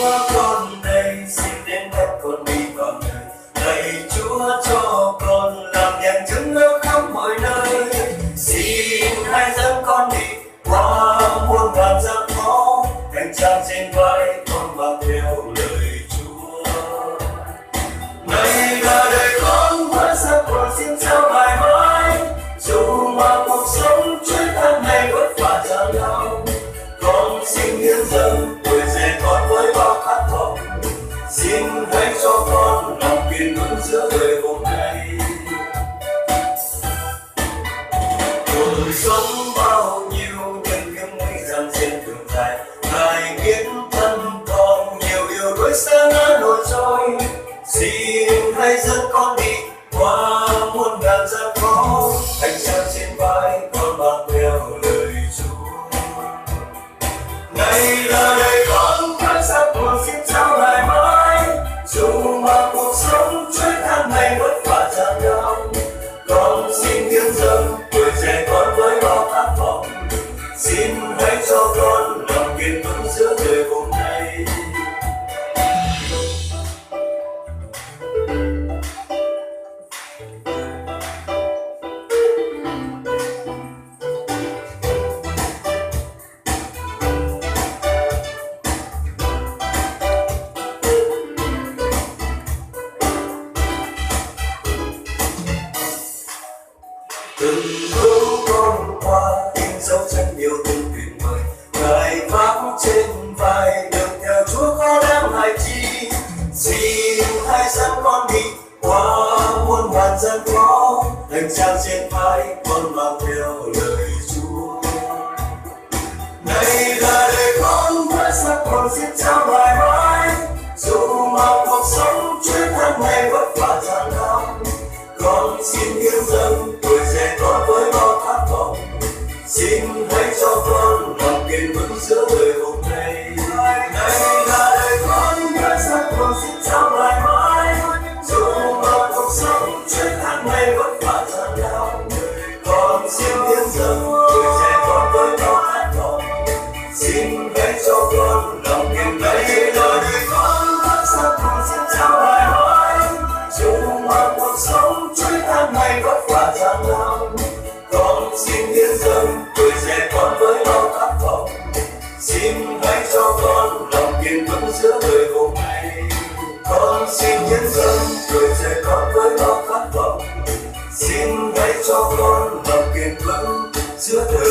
Chúa con đây xin đến đất con đi vào đời. Lạy Chúa cho con làm đèn chứng nước khắp mọi nơi. Xin hãy dẫn con đi qua muôn vàn gian khó, hành trang trên vai con mang theo lời Chúa. Này là đời con với giấc mơ xin trao mãi mãi, dù mà cuộc sống chuyến thân này vất vả gian lao. Con xin hiến dâng tuổi trẻ con với bao khát vọng, xin hãy cho con lòng kiên vững giữa đời hôm nay. Cuộc sống bao nhiêu những kiếm nguy gian trên đường dài, ai biết thân còn nhiều điều đuối xa ngã nổi trôi. Xin hãy dẫn con đi qua muôn ngàn gian khó, hành trang trên vai con mang theo lời Chúa. Này là đời con với giấc mơ xin trao mãi mãi, dù mà cuộc sống chuyến thân này vất vả gian lao. Con xin hiến dâng tuổi trẻ con với bao khát vọng, xin hãy cho con lòng kiên vững giữa đời hôm nay. Từng bước con qua in dấu chân yêu thương tuyệt vời, ngài vác trên vai đường theo Chúa có đáng hại chi. Xin hãy dẫn con đi qua muôn vàn gian khó, hành trang trên vai con mang theo lời Chúa. Này là đời con với giấc mơ xin trao mãi mãi, dù mà cuộc sống chuyến thân này vất vả gian lao. Con xin hiến dâng tuổi trẻ con với bao khát vọng, xin hãy cho con lòng kiên vững giữa đời hôm nay. Này là đời con với giấc mơ xin trao mãi mãi, dù mà cuộc sống chuyến thân này vất vả gian lao. Con xin hiến dâng tuổi trẻ con với bao khát vọng, xin hãy cho con lòng kiên vững. Này là đời con với giấc mơ xin trao mãi mãi, dù mà cuộc sống chuyến thân này vất vả gian lao. Con xin hiến dâng tuổi trẻ con với bao khát vọng, xin hãy cho con lòng kiên vững giữa đời hôm nay. Con xin hiến dâng tuổi trẻ con với bao khát vọng, xin hãy cho con lòng kiên vững giữa đời